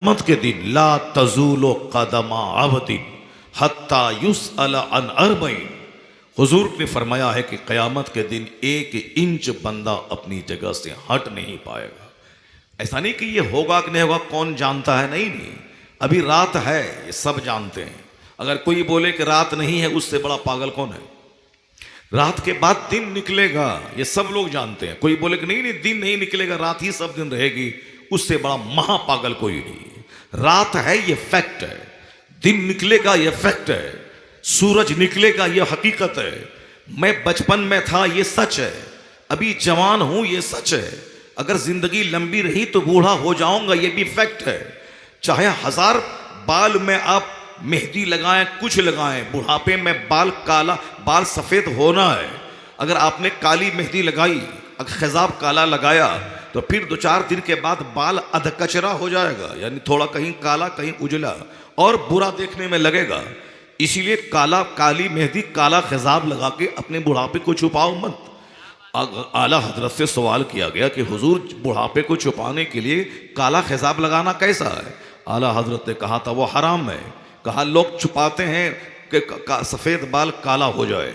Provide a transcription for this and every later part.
मत के दिन ला तजूलो कदमा अबदिन हत्ता युसअल अन अर्बईन। हुजूर ने फरमाया है कि क़यामत के दिन 1 इंच बंदा अपनी जगह से हट नहीं पाएगा। ऐसा नहीं कि ये होगा कि नहीं होगा, कौन जानता है, नहीं नहीं, अभी रात है, ये सब जानते हैं। अगर कोई बोले कि रात नहीं है, उससे बड़ा पागल कौन है? रात के बाद दिन निकलेगा, ये सब लोग जानते हैं। कोई बोले कि नहीं नहीं दिन नहीं निकलेगा, रात ही सब दिन रहेगी, उससे बड़ा महापागल कोई नहीं। रात है ये फैक्ट है, दिन निकलेगा ये फैक्ट है, सूरज निकलेगा ये हकीकत है। मैं बचपन में था ये सच है, अभी जवान हूं ये सच है, अगर जिंदगी लंबी रही तो बूढ़ा हो जाऊंगा ये भी फैक्ट है। चाहे 1000 बाल में आप मेहंदी लगाएं, कुछ लगाएं, बुढ़ापे में बाल सफेद होना है। अगर आपने काली मेहंदी लगाई, खिजाब काला लगाया, तो फिर 2-4 दिन के बाद बाल अधकचरा हो जाएगा, यानी थोड़ा कहीं काला कहीं उजला, और बुरा देखने में लगेगा। इसीलिए काली मेहंदी काला खिजाब लगा के अपने बुढ़ापे को छुपाओ मत। आला हजरत से सवाल किया गया कि हुजूर बुढ़ापे को छुपाने के लिए काला खिजाब लगाना कैसा है? आला हजरत ने कहा था वो हराम है। कहा लोग छुपाते हैं कि सफ़ेद बाल काला हो जाए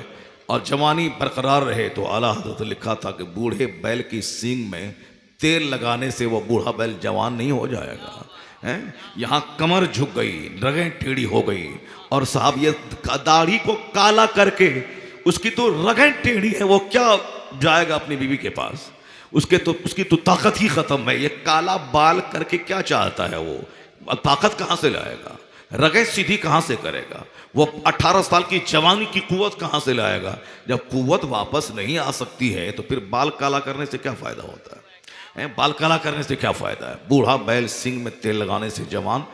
और जवानी बरकरार रहे, तो आला हजरत ने लिखा था कि बूढ़े बैल की सींग में तेल लगाने से वो बूढ़ा बैल जवान नहीं हो जाएगा। हैं यहाँ कमर झुक गई, रगें टेढ़ी हो गई, और साहब ये दाढ़ी को काला करके उसकी तो रगें टेढ़ी है, वो क्या जाएगा अपनी बीवी के पास? उसकी तो ताकत ही खत्म है। ये काला बाल करके क्या चाहता है वो? ताकत कहाँ से लाएगा? रगें सीधी कहाँ से करेगा? वो 18 साल की जवानी की कुव्वत कहाँ से लाएगा? जब कुव्वत वापस नहीं आ सकती है तो फिर बाल काला करने से क्या फायदा होता है? बाल काला करने से क्या फायदा है? बूढ़ा बैल सिंग में तेल लगाने से जवान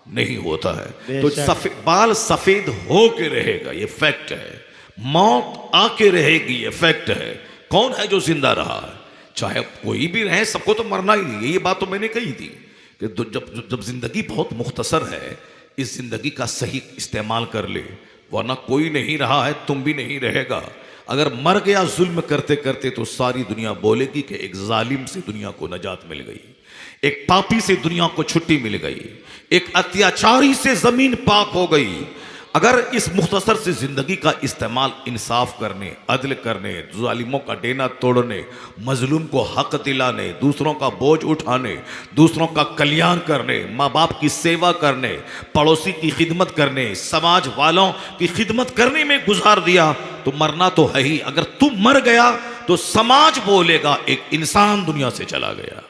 नहीं होता है। तो बाल सफेद हो के रहेगा, ये फैक्ट है। मौत आके रहेगी, ये फैक्ट है। कौन है जो जिंदा रहा है? चाहे कोई भी रहे, सबको तो मरना ही नहीं। ये बात तो मैंने कही थी कि जब जिंदगी बहुत मुख्तसर है, इस जिंदगी का सही इस्तेमाल कर ले, वरना कोई नहीं रहा है, तुम भी नहीं रहेगा। अगर मर गया जुल्म करते करते तो सारी दुनिया बोलेगी कि एक जालिम से दुनिया को नजात मिल गई, एक पापी से दुनिया को छुट्टी मिल गई, एक अत्याचारी से जमीन पाक हो गई। अगर इस मुख्तसर से जिंदगी का इस्तेमाल इंसाफ करने, अदल करने, जालिमों का डेना तोड़ने, मजलूम को हक दिलाने, दूसरों का बोझ उठाने, दूसरों का कल्याण करने, माँ बाप की सेवा करने, पड़ोसी की खिदमत करने, समाज वालों की खिदमत करने में गुजार दिया तो मरना तो है ही। अगर तू मर गया तो समाज बोलेगा एक इंसान दुनिया से चला गया,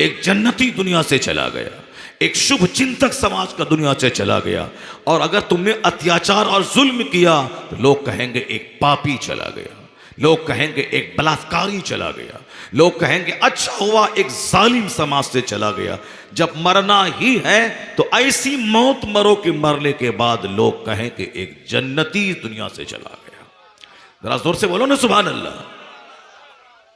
एक जन्नती दुनिया से चला गया, एक शुभ चिंतक समाज का दुनिया से चला गया। और अगर तुमने अत्याचार और जुल्म किया तो लोग कहेंगे एक पापी चला गया, लोग कहेंगे एक बलात्कारी चला गया, लोग कहेंगे अच्छा हुआ एक जालिम समाज से चला गया। जब मरना ही है तो ऐसी मौत मरो कि मरने के बाद लोग कहें कि एक जन्नती दुनिया से चला गया। जरा जोर से बोलो ना सुभान अल्लाह।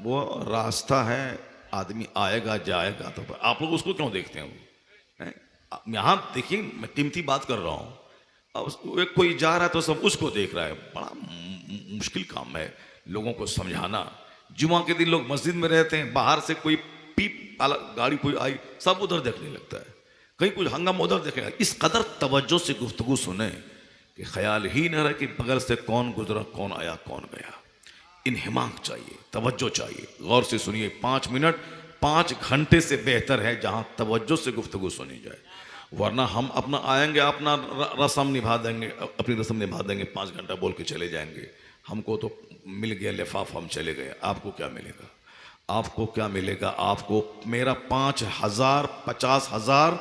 वो रास्ता है, आदमी आएगा जाएगा, तो आप लोग उसको क्यों देखते हैं? यहाँ देखिए, मैं कीमती बात कर रहा हूँ। अब एक कोई जा रहा है तो सब उसको देख रहा है। बड़ा मुश्किल काम है लोगों को समझाना। जुमा के दिन लोग मस्जिद में रहते हैं, बाहर से कोई पीप गाड़ी कोई आई, सब उधर देखने लगता है, कहीं कुछ हंगामा उधर देखने लगता है। इस कदर तवज्जो से गुफ्तगू सुने कि ख्याल ही न रहे कि बगल से कौन गुजरा, कौन आया, कौन गया। इन्हिमाक चाहिए, तवज्जो चाहिए, गौर से सुनिए। 5 मिनट 5 घंटे से बेहतर है जहाँ तवज्जो से गुफ्तगू सुनी जाए, वरना हम अपना आएंगे, अपना रस्म निभा देंगे, अपनी रस्म निभा देंगे, 5 घंटा बोल के चले जाएंगे। हमको तो मिल गया लिफाफ, हम चले गए। आपको क्या मिलेगा? आपको क्या मिलेगा? आपको मेरा 5000 50,000।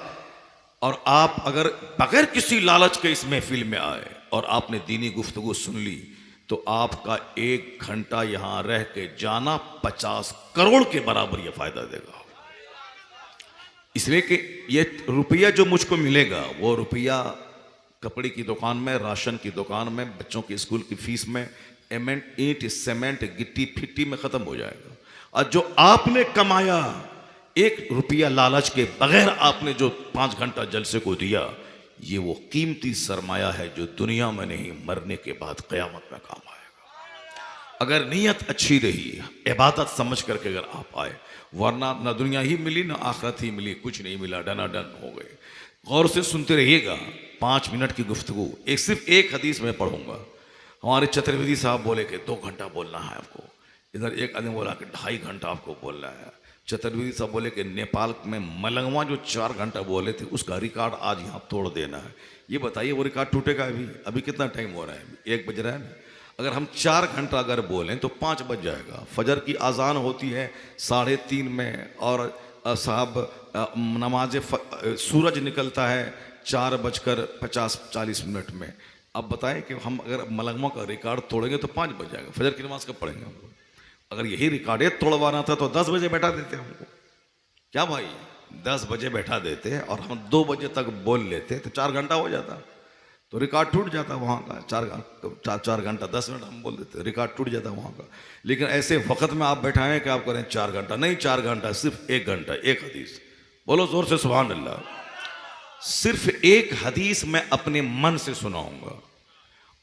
और आप अगर बगैर किसी लालच के इस महफिल में आए और आपने दीनी गुफ्तगू सुन ली तो आपका 1 घंटा यहाँ रह के जाना 50 करोड़ के बराबर ये फायदा देगा। इसलिए कि ये रुपया जो मुझको मिलेगा, वो रुपया कपड़े की दुकान में, राशन की दुकान में, बच्चों की स्कूल की फीस में, ईंट सीमेंट गिट्टी फिट्टी में ख़त्म हो जाएगा। और जो आपने कमाया 1 रुपया लालच के बगैर आपने जो 5 घंटा जलसे को दिया, ये वो कीमती सरमाया है जो दुनिया में नहीं, मरने के बाद क़यामत में काम आएगा। अगर नीयत अच्छी रही, इबादत समझ करके अगर आप आए, वरना न दुनिया ही मिली न आखिरत ही मिली, कुछ नहीं मिला, डनाडन हो गए। गौर से सुनते रहिएगा। 5 मिनट की गुफ्तगू सिर्फ एक हदीस में पढ़ूंगा। हमारे चतुर्वेदी साहब बोले कि 2 घंटा बोलना है आपको, इधर एक आदमी बोला कि 2.5 घंटा आपको बोलना है। चतुर्वेदी साहब बोले कि नेपाल में मलंगवा जो 4 घंटा बोले थे उसका रिकॉर्ड आज यहाँ तोड़ देना है। ये बताइए वो रिकॉर्ड टूटेगा अभी कितना टाइम हो रहा है? 1 बज रहा है ना। अगर हम 4 घंटा अगर बोलें तो 5 बज जाएगा। फजर की अजान होती है 3:30 में और साहब नमाज सूरज निकलता है 4:50-40 में। अब बताएं कि हम अगर मलंगवा का रिकॉर्ड तोड़ेंगे तो 5 बज जाएगा। फजर की नमाज कब पढ़ेंगे हम लोग? अगर यही रिकॉर्ड तोड़वाना था तो 10 बजे बैठा देते हमको। क्या भाई 10 बजे बैठा देते और हम 2 बजे तक बोल लेते तो 4 घंटा हो जाता, तो रिकॉर्ड टूट जाता वहाँ का। 4 घंटा 10 मिनट हम बोल देते, रिकॉर्ड टूट जाता वहाँ का। लेकिन ऐसे वक्त में आप बैठाएं कि आप करें 4 घंटा, नहीं 4 घंटा, सिर्फ 1 घंटा, एक हदीस। बोलो जोर से सुभान अल्लाह। सिर्फ एक हदीस मैं अपने मन से सुनाऊंगा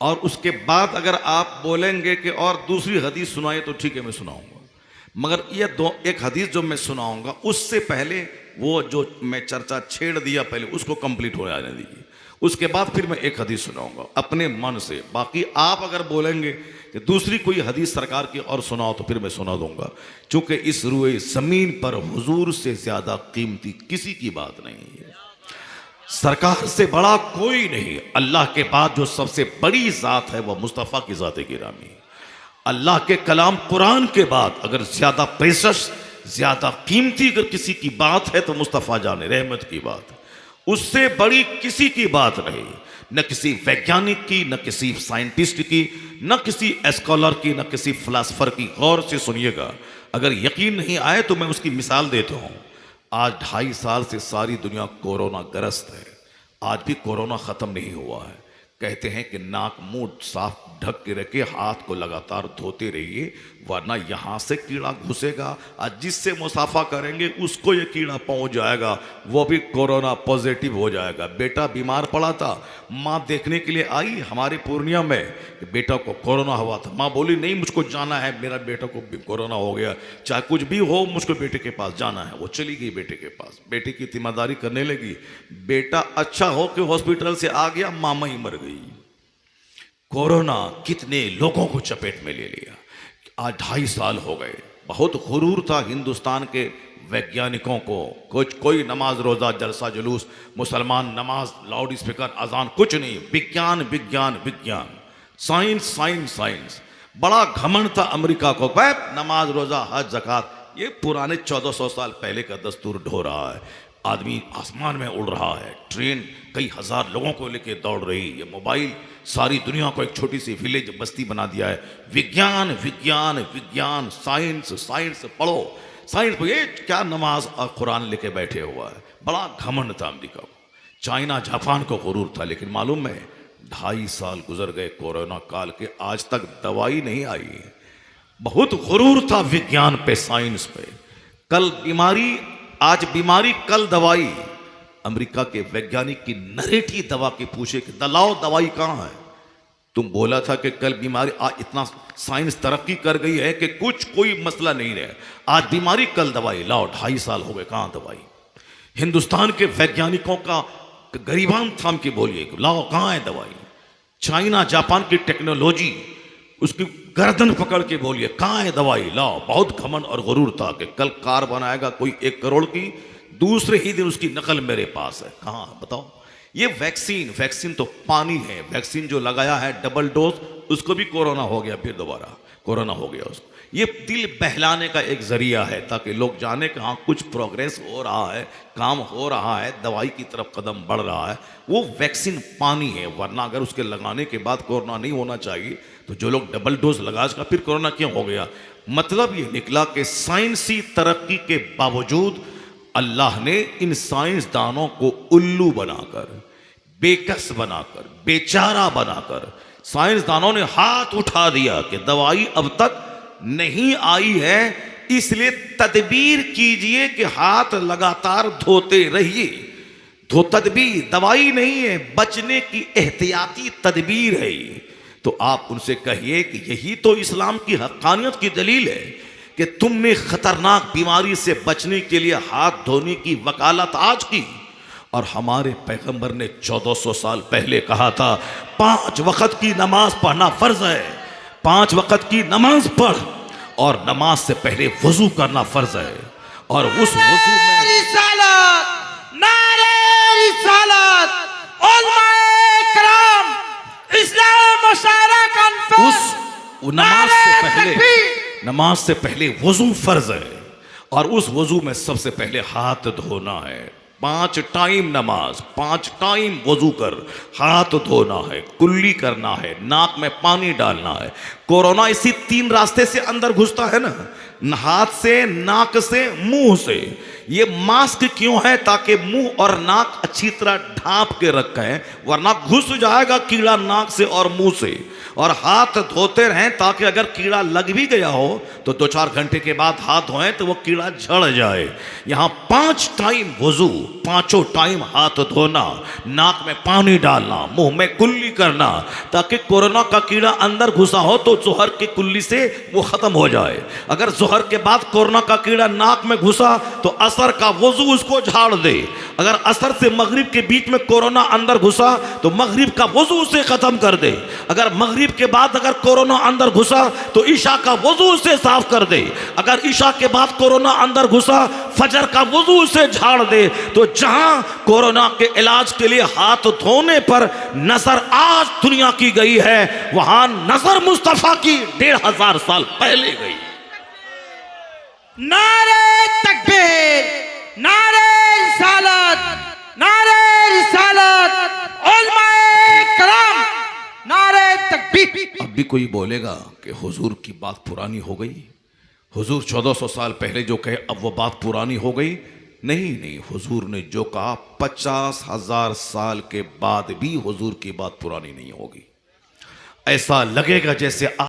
और उसके बाद अगर आप बोलेंगे कि और दूसरी हदीस सुनाइए तो ठीक है मैं सुनाऊंगा, मगर ये एक हदीस जो मैं सुनाऊंगा उससे पहले वो जो मैं चर्चा छेड़ दिया पहले उसको कंप्लीट हो जाने दीजिए, उसके बाद फिर मैं एक हदीस सुनाऊंगा अपने मन से। बाकी आप अगर बोलेंगे कि दूसरी कोई हदीस सरकार की और सुनाओ तो फिर मैं सुना दूंगा, क्योंकि इस रुए ज़मीन पर हुजूर से ज़्यादा कीमती किसी की बात नहीं है, सरकार से बड़ा कोई नहीं। अल्लाह के बाद जो सबसे बड़ी ज़ात है वह मुस्तफ़ा की ज़ात गिरामी है। अल्लाह के कलाम कुरान के बाद अगर ज़्यादा प्रेशस, ज़्यादा कीमती अगर किसी की बात है तो मुस्तफ़ा जाने रहमत की बात, उससे बड़ी किसी की बात नहीं। न किसी वैज्ञानिक की, न किसी साइंटिस्ट की, न किसी स्कॉलर की, न किसी फिलासफर की। गौर से सुनिएगा, अगर यकीन नहीं आए तो मैं उसकी मिसाल देता हूँ। आज 2.5 साल से सारी दुनिया कोरोना ग्रस्त है, आज भी कोरोना ख़त्म नहीं हुआ है। कहते हैं कि नाक मुंह साफ ढक के रखे, हाथ को लगातार धोते रहिए वरना यहाँ से कीड़ा घुसेगा और जिससे मुसाफा करेंगे उसको ये कीड़ा पहुँच जाएगा, वो भी कोरोना पॉजिटिव हो जाएगा। बेटा बीमार पड़ा था, माँ देखने के लिए आई हमारे पूर्णिया में, बेटा को कोरोना हुआ था। माँ बोली नहीं मुझको जाना है, मेरा बेटा को कोरोना हो गया, चाहे कुछ भी हो मुझको बेटे के पास जाना है। वो चली गई बेटे के पास, बेटे की जिम्मेदारी करने लगी। बेटा अच्छा हो कि हॉस्पिटल से आ गया, मामा ही मर गई। कोरोना कितने लोगों को चपेट में ले लिया। आज 2.5 साल हो गए। बहुत गुरूर था हिंदुस्तान के वैज्ञानिकों को, कुछ कोई नमाज रोज़ा जलसा जुलूस मुसलमान नमाज लाउड स्पीकर अजान कुछ नहीं, विज्ञान विज्ञान विज्ञान, साइंस साइंस साइंस। बड़ा घमंड था अमेरिका को, नमाज रोज़ा हज ज़कात ये पुराने 1400 साल पहले का दस्तूर ढो रहा है। आदमी आसमान में उड़ रहा है, ट्रेन कई हजार लोगों को लेके दौड़ रही है, मोबाइल सारी दुनिया को एक छोटी सी विलेज बस्ती बना दिया है। विज्ञान विज्ञान विज्ञान, साइंस साइंस पढ़ो, साइंस ये क्या नमाज और कुरान लेके बैठे हुआ है। बड़ा घमंड था अमेरिका को, चाइना जापान को गुरूर था। लेकिन मालूम है 2.5 साल गुजर गए कोरोना काल के, आज तक दवाई नहीं आई है। बहुत गुरूर था विज्ञान पे, साइंस पे। कल बीमारी, आज बीमारी कल दवाई। अमेरिका के वैज्ञानिक की नरेटी दवा के पूछे कि दलाओ दवाई कहाँ है? तुम बोला था कि कल बीमारी, आज इतना साइंस तरक्की कर गई है कि कुछ कोई मसला नहीं रहा, आज बीमारी कल दवाई लाओ। 2.5 साल हो गए, कहाँ दवाई? हिंदुस्तान के वैज्ञानिकों का गरीबान थाम के बोलिए लाओ कहाँ है दवाई? चाइना जापान की टेक्नोलॉजी, उसकी गर्दन पकड़ के बोलिए कहाँ है दवाई लाओ। बहुत घमंड और गुरूर था कि कल कार बनाएगा कोई 1 करोड़ की, दूसरे ही दिन उसकी नकल मेरे पास है। कहाँ बताओ? ये वैक्सीन, वैक्सीन तो पानी है। वैक्सीन जो लगाया है डबल डोज, उसको भी कोरोना हो गया, फिर दोबारा कोरोना हो गया उसको। ये दिल बहलाने का एक जरिया है ताकि लोग जाने कि हाँ कुछ प्रोग्रेस हो रहा है, काम हो रहा है, दवाई की तरफ कदम बढ़ रहा है। वो वैक्सीन पानी है, वरना अगर उसके लगाने के बाद कोरोना नहीं होना चाहिए तो जो लोग डबल डोज लगा उसका फिर कोरोना क्यों हो गया? मतलब ये निकला कि साइंसी तरक्की के बावजूद अल्लाह ने इन साइंसदानों को उल्लू बनाकर, बेकस बनाकर, बेचारा बनाकर, साइंसदानों ने हाथ उठा दिया कि दवाई अब तक नहीं आई है, इसलिए तदबीर कीजिए कि हाथ लगातार धोते रहिए। तदबीर दवाई नहीं है, बचने की एहतियाती तदबीर है ये। तो आप उनसे कहिए कि यही तो इस्लाम की हक्कानियत की दलील है कि तुमने खतरनाक बीमारी से बचने के लिए हाथ धोने की वकालत आज की, और हमारे पैगंबर ने 1400 साल पहले कहा था 5 वक्त की नमाज पढ़ना फर्ज है, 5 वक्त की नमाज पढ़ और नमाज से पहले वजू करना फर्ज है। और उस वजू में रिसालत, नारे रिसालत, उलमाए किराम, इस्लाम मुशायरा कॉन्फ्रेंस, उस नमाज से पहले वजू फर्ज है और उस वजू में सबसे पहले हाथ धोना है। 5 टाइम नमाज, 5 टाइम वजू कर, हाथ धोना है, कुल्ली करना है, नाक में पानी डालना है। कोरोना इसी 3 रास्ते से अंदर घुसता है ना, हाथ से, नाक से, मुंह से। ये मास्क क्यों है? ताकि मुंह और नाक अच्छी तरह ढांप के रखें, वरना घुस जाएगा कीड़ा नाक से और मुंह से। और हाथ धोते रहें ताकि अगर कीड़ा लग भी गया हो तो 2-4 घंटे के बाद हाथ धोएं तो वो कीड़ा झड़ जाए। यहाँ 5 टाइम वजू, 5 टाइम हाथ धोना, नाक में पानी डालना, मुंह में कुल्ली करना, ताकि कोरोना का कीड़ा अंदर घुसा हो तो जोहर की कुल्ली से वो खत्म हो जाए। अगर जोहर के बाद कोरोना का कीड़ा नाक में घुसा तो असर का वजू उसको झाड़ दे। अगर असर से मगरिब के बीच में कोरोना अंदर घुसा तो मगरिब का वजू उसे खत्म कर दे। अगर मगरिब के बाद अगर कोरोना अंदर घुसा तो ईशा का वजू उसे साफ कर दे। अगर ईशा के बाद कोरोना अंदर घुसा, फजर का वजू उसे झाड़ दे। तो जहां कोरोना के इलाज के लिए हाथ धोने पर नजर आज दुनिया की गई है, वहां नजर मुस्तफा की 1500 साल पहले गई। नारे तकबीर, नारे रिसालत, नारे रिसालत, उलमाए किराम, नारे तकबीर। अब भी कोई बोलेगा कि हुजूर की बात पुरानी हो गई, हुजूर 1400 साल पहले जो कहे अब वो बात पुरानी हो गई। नहीं, हुजूर ने जो कहा 50,000 साल के बाद भी हुजूर की बात पुरानी नहीं होगी। ऐसा लगेगा जैसे